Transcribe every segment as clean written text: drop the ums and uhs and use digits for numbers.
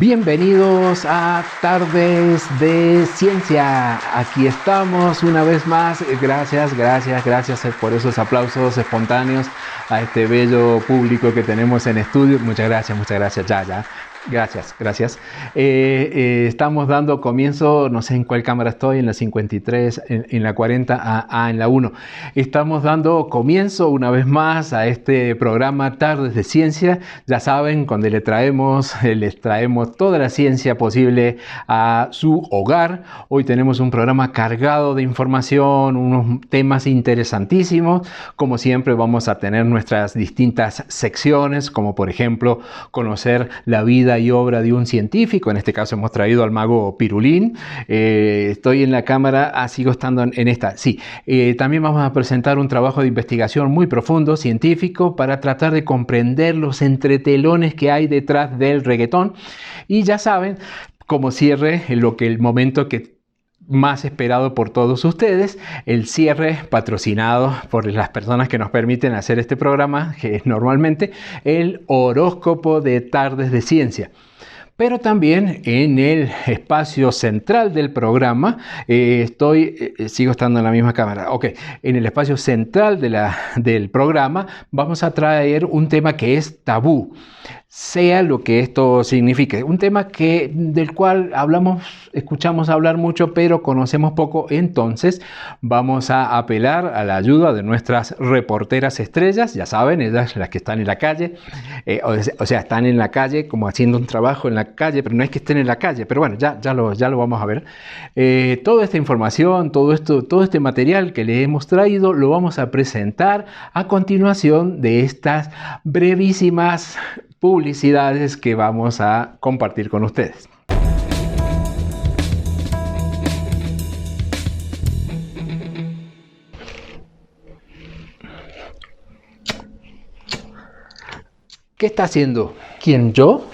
Bienvenidos a Tardes de Ciencia. Aquí estamos una vez más. Gracias por esos aplausos espontáneos a este bello público que tenemos en estudio. Muchas gracias. Ya. Gracias. Estamos dando comienzo, no sé en cuál cámara estoy, en la 53, en la 40, en la 1. Estamos dando comienzo una vez más a este programa Tardes de Ciencia. Ya saben, cuando les traemos toda la ciencia posible a su hogar. Hoy tenemos un programa cargado de información, unos temas interesantísimos. Como siempre vamos a tener nuestras distintas secciones, como por ejemplo conocer la vida y obra de un científico. En este caso hemos traído al mago Pirulín. Estoy en la cámara, sigo estando en esta. Sí, también vamos a presentar un trabajo de investigación muy profundo, científico, para tratar de comprender los entretelones que hay detrás del reggaetón. Y ya saben, como cierre, el momento que más esperado por todos ustedes, el cierre patrocinado por las personas que nos permiten hacer este programa, que es normalmente el horóscopo de Tardes de Ciencia. Pero también en el espacio central del programa, sigo estando en la misma cámara, ok, en el espacio central del programa vamos a traer un tema que es tabú, sea lo que esto signifique, un tema del cual escuchamos hablar mucho, pero conocemos poco. Entonces vamos a apelar a la ayuda de nuestras reporteras estrellas, ya saben, ellas las que están en la calle, están en la calle como haciendo un trabajo en la calle, pero no es que estén en la calle, pero bueno, ya lo vamos a ver. Toda esta información, todo este material que le hemos traído, lo vamos a presentar a continuación de estas brevísimas publicidades que vamos a compartir con ustedes. ¿Qué está haciendo? ¿Quién, yo?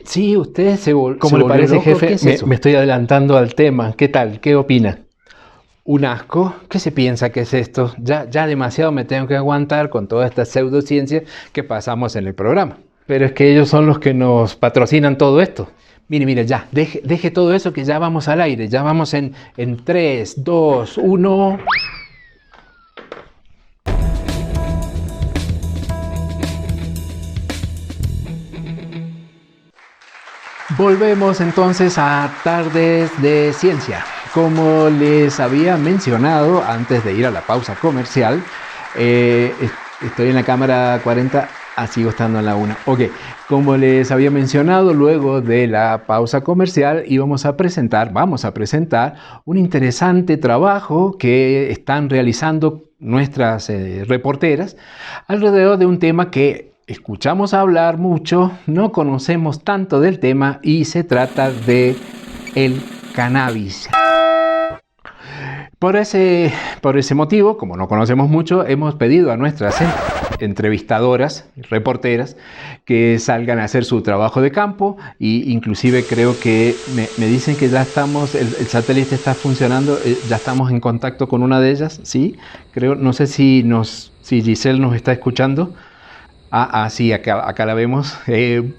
Sí, usted ¿Cómo le parece, loco? jefe? ¿Qué es eso? Me estoy adelantando al tema. ¿Qué tal? ¿Qué opina? ¿Un asco? ¿Qué se piensa que es esto? Ya demasiado me tengo que aguantar con toda esta pseudociencia que pasamos en el programa. Pero es que ellos son los que nos patrocinan todo esto. Mire, ya, deje todo eso que ya vamos al aire. Ya vamos en 3, 2, 1... Volvemos entonces a Tardes de Ciencia. Como les había mencionado antes de ir a la pausa comercial, estoy en la cámara 40, sigo estando en la 1. Ok, como les había mencionado, luego de la pausa comercial vamos a presentar un interesante trabajo que están realizando nuestras reporteras alrededor de un tema que escuchamos hablar mucho, no conocemos tanto del tema, y se trata de el cannabis. Por ese motivo, como no conocemos mucho, hemos pedido a nuestras entrevistadoras, reporteras, que salgan a hacer su trabajo de campo, y inclusive creo que me dicen que ya estamos, el satélite está funcionando, ya estamos en contacto con una de ellas, ¿sí? Creo, no sé si Giselle nos está escuchando. Sí, acá la vemos.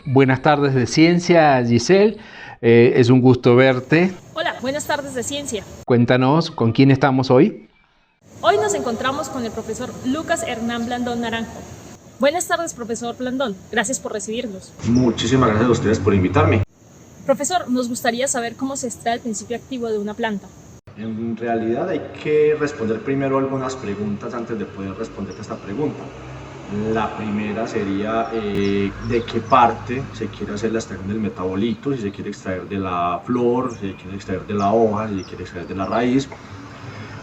Buenas tardes de Ciencia, Giselle. Es un gusto verte. Hola, buenas tardes de Ciencia. Cuéntanos, ¿con quién estamos hoy? Hoy nos encontramos con el profesor Lucas Hernán Blandón Naranjo. Buenas tardes, profesor Blandón. Gracias por recibirnos. Muchísimas gracias a ustedes por invitarme. Profesor, nos gustaría saber cómo se extrae el principio activo de una planta. En realidad hay que responder primero algunas preguntas antes de poder responderte esta pregunta. La primera sería de qué parte se quiere hacer la extracción del metabolito, si se quiere extraer de la flor, si se quiere extraer de la hoja, si se quiere extraer de la raíz.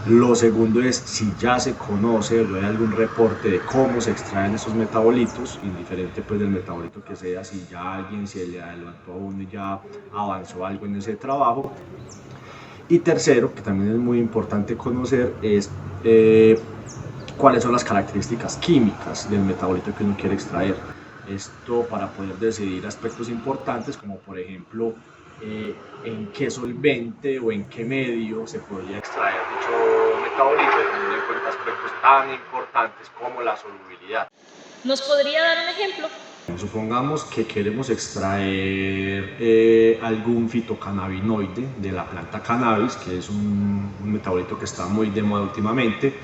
Lo segundo es si ya se conoce o hay algún reporte de cómo se extraen esos metabolitos, indiferente pues del metabolito que sea, si ya a alguien se le adelantó a uno y ya avanzó algo en ese trabajo. Y tercero, que también es muy importante conocer, es cuáles son las características químicas del metabolito que uno quiere extraer. Esto para poder decidir aspectos importantes, como por ejemplo en qué solvente o en qué medio se podría extraer dicho metabolito, teniendo en cuenta aspectos tan importantes como la solubilidad. ¿Nos podría dar un ejemplo? Supongamos que queremos extraer algún fitocannabinoide de la planta cannabis, que es un metabolito que está muy de moda últimamente.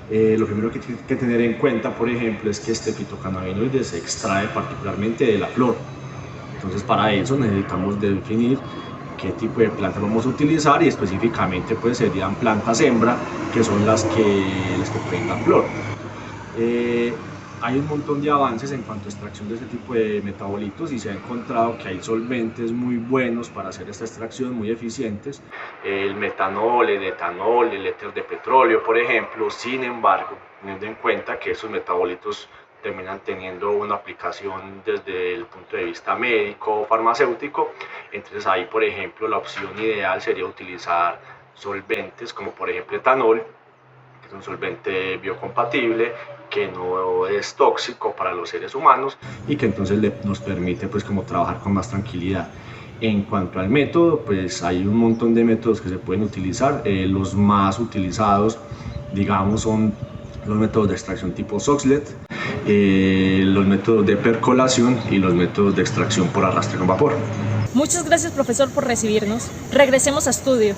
Lo primero que tiene que tener en cuenta, por ejemplo, es que este fitocannabinoide se extrae particularmente de la flor. Entonces, para eso necesitamos definir qué tipo de plantas vamos a utilizar y específicamente pues serían plantas hembra, que son las que pueden dar flor. Hay un montón de avances en cuanto a extracción de este tipo de metabolitos y se ha encontrado que hay solventes muy buenos para hacer esta extracción, muy eficientes. El metanol, el etanol, el éter de petróleo, por ejemplo. Sin embargo, teniendo en cuenta que esos metabolitos terminan teniendo una aplicación desde el punto de vista médico o farmacéutico, entonces ahí, por ejemplo, la opción ideal sería utilizar solventes como por ejemplo etanol, que es un solvente biocompatible, que no es tóxico para los seres humanos y que entonces nos permite pues como trabajar con más tranquilidad. En cuanto al método, pues hay un montón de métodos que se pueden utilizar. Los más utilizados, digamos, son los métodos de extracción tipo Soxhlet, los métodos de percolación y los métodos de extracción por arrastre con vapor. Muchas gracias, profesor, por recibirnos. Regresemos a estudio.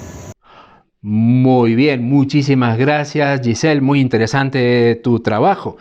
Muy bien, muchísimas gracias, Giselle, muy interesante tu trabajo.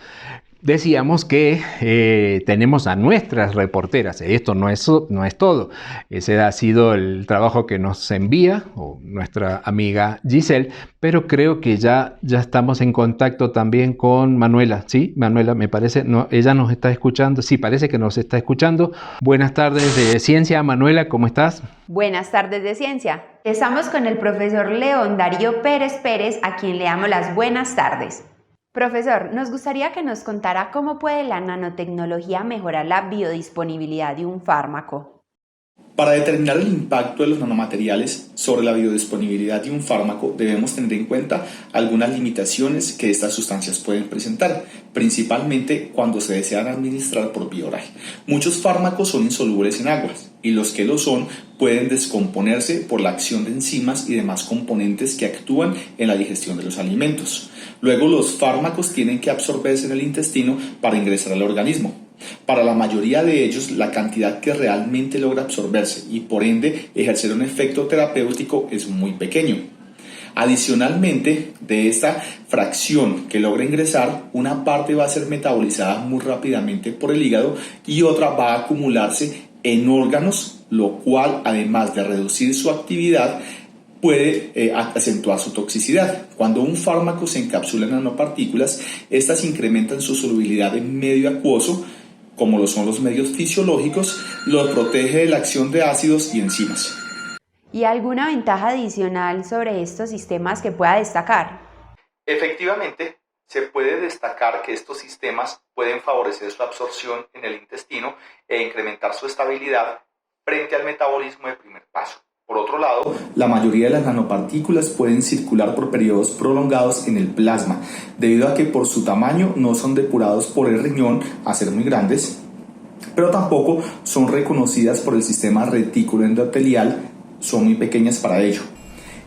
Decíamos que tenemos a nuestras reporteras. Esto no es todo. Ese ha sido el trabajo que nos envía nuestra amiga Giselle, pero creo que ya estamos en contacto también con Manuela. ¿Sí? Manuela, me parece, no, ella nos está escuchando. Sí, parece que nos está escuchando. Buenas tardes de Ciencia. Manuela, ¿cómo estás? Buenas tardes de Ciencia. Estamos con el profesor León Darío Pérez, a quien le damos las buenas tardes. Profesor, nos gustaría que nos contara cómo puede la nanotecnología mejorar la biodisponibilidad de un fármaco. Para determinar el impacto de los nanomateriales sobre la biodisponibilidad de un fármaco, debemos tener en cuenta algunas limitaciones que estas sustancias pueden presentar, principalmente cuando se desean administrar por vía oral. Muchos fármacos son insolubles en aguas y los que lo son pueden descomponerse por la acción de enzimas y demás componentes que actúan en la digestión de los alimentos. Luego, los fármacos tienen que absorberse en el intestino para ingresar al organismo. Para la mayoría de ellos, la cantidad que realmente logra absorberse y por ende ejercer un efecto terapéutico es muy pequeño. Adicionalmente, de esta fracción que logra ingresar, una parte va a ser metabolizada muy rápidamente por el hígado y otra va a acumularse en órganos, lo cual, además de reducir su actividad, puede acentuar su toxicidad. Cuando un fármaco se encapsula en nanopartículas, estas incrementan su solubilidad en medio acuoso, como lo son los medios fisiológicos, lo protege de la acción de ácidos y enzimas. ¿Y alguna ventaja adicional sobre estos sistemas que pueda destacar? Efectivamente, se puede destacar que estos sistemas pueden favorecer su absorción en el intestino e incrementar su estabilidad frente al metabolismo de primer paso. Por otro lado, la mayoría de las nanopartículas pueden circular por periodos prolongados en el plasma, debido a que por su tamaño no son depurados por el riñón a ser muy grandes, pero tampoco son reconocidas por el sistema retículo endotelial, son muy pequeñas para ello.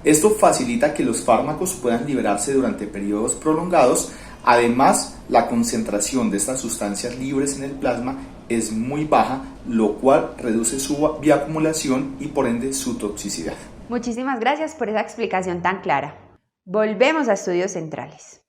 Esto facilita que los fármacos puedan liberarse durante periodos prolongados. Además, la concentración de estas sustancias libres en el plasma es muy baja, lo cual reduce su bioacumulación y por ende su toxicidad. Muchísimas gracias por esa explicación tan clara. Volvemos a Estudios Centrales.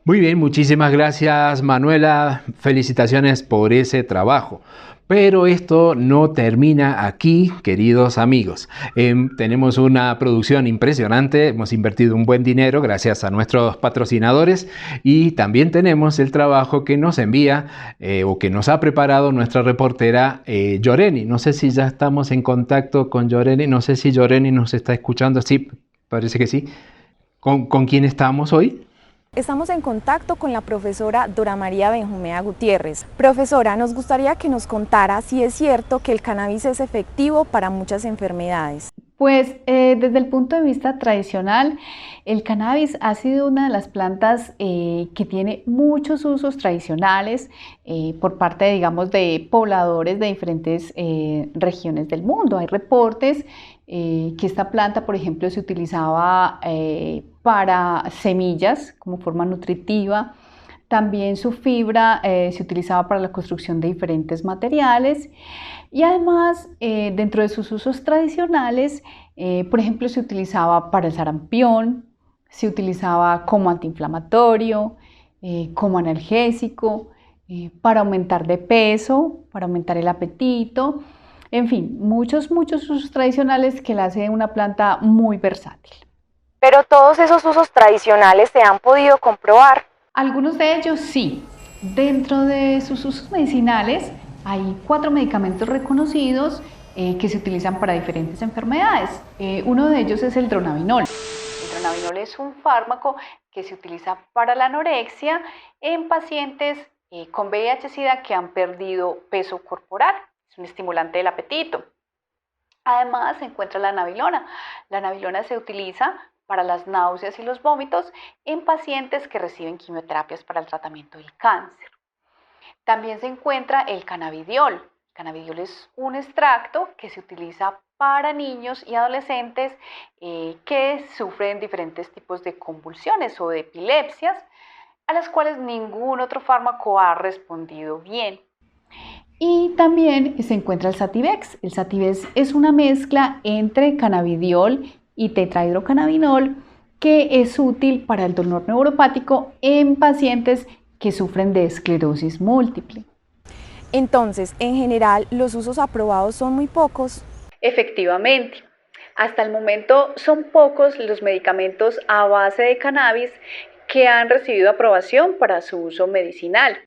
Muy bien, muchísimas gracias, Manuela. Felicitaciones por ese trabajo. Pero esto no termina aquí, queridos amigos. Tenemos una producción impresionante, hemos invertido un buen dinero gracias a nuestros patrocinadores y también tenemos el trabajo que nos envía o que nos ha preparado nuestra reportera Yoreni. No sé si ya estamos en contacto con Yoreni, no sé si Yoreni nos está escuchando. Sí, parece que sí. ¿Con quién estamos hoy? Estamos en contacto con la profesora Dora María Benjumea Gutiérrez. Profesora, nos gustaría que nos contara si es cierto que el cannabis es efectivo para muchas enfermedades. Pues desde el punto de vista tradicional, el cannabis ha sido una de las plantas que tiene muchos usos tradicionales por parte, digamos, de pobladores de diferentes regiones del mundo. Hay reportes que esta planta, por ejemplo, se utilizaba para semillas como forma nutritiva. También su fibra se utilizaba para la construcción de diferentes materiales y además dentro de sus usos tradicionales, por ejemplo, se utilizaba para el sarampión, se utilizaba como antiinflamatorio, como analgésico, para aumentar de peso, para aumentar el apetito, en fin, muchos usos tradicionales que la hacen una planta muy versátil. Pero todos esos usos tradicionales se han podido comprobar. Algunos de ellos sí. Dentro de sus usos medicinales hay 4 medicamentos reconocidos que se utilizan para diferentes enfermedades. Uno de ellos es el dronabinol. El dronabinol es un fármaco que se utiliza para la anorexia en pacientes con VIH-Sida que han perdido peso corporal. Es un estimulante del apetito. Además se encuentra la nabilona. La nabilona se utiliza para las náuseas y los vómitos en pacientes que reciben quimioterapias para el tratamiento del cáncer. También se encuentra el cannabidiol. El cannabidiol es un extracto que se utiliza para niños y adolescentes que sufren diferentes tipos de convulsiones o de epilepsias, a las cuales ningún otro fármaco ha respondido bien. Y también se encuentra el Sativex. El Sativex es una mezcla entre cannabidiol y tetrahidrocannabinol que es útil para el dolor neuropático en pacientes que sufren de esclerosis múltiple. Entonces, en general, los usos aprobados son muy pocos. Efectivamente, hasta el momento son pocos los medicamentos a base de cannabis que han recibido aprobación para su uso medicinal.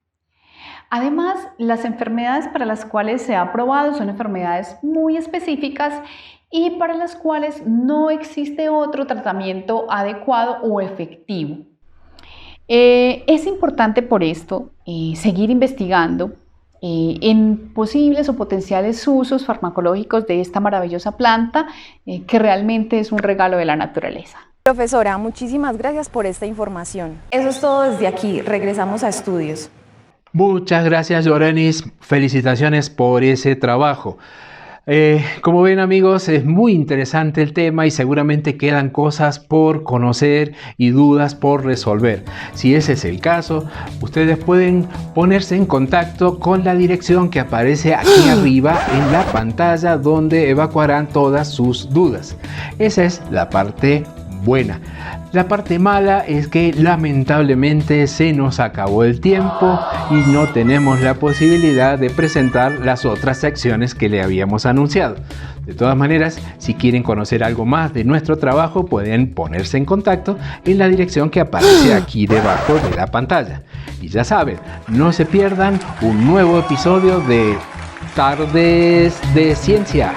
Además, las enfermedades para las cuales se ha aprobado son enfermedades muy específicas y para las cuales no existe otro tratamiento adecuado o efectivo. Es importante por esto seguir investigando en posibles o potenciales usos farmacológicos de esta maravillosa planta que realmente es un regalo de la naturaleza. Profesora, muchísimas gracias por esta información. Eso es todo desde aquí. Regresamos a estudios. Muchas gracias, Yorenis. Felicitaciones por ese trabajo. Como ven, amigos, es muy interesante el tema y seguramente quedan cosas por conocer y dudas por resolver. Si ese es el caso, ustedes pueden ponerse en contacto con la dirección que aparece aquí arriba en la pantalla, donde evacuarán todas sus dudas. Esa es la parte buena. La parte mala es que lamentablemente se nos acabó el tiempo y no tenemos la posibilidad de presentar las otras secciones que le habíamos anunciado. De todas maneras, si quieren conocer algo más de nuestro trabajo, pueden ponerse en contacto en la dirección que aparece aquí debajo de la pantalla. Y ya saben, no se pierdan un nuevo episodio de Tardes de Ciencia.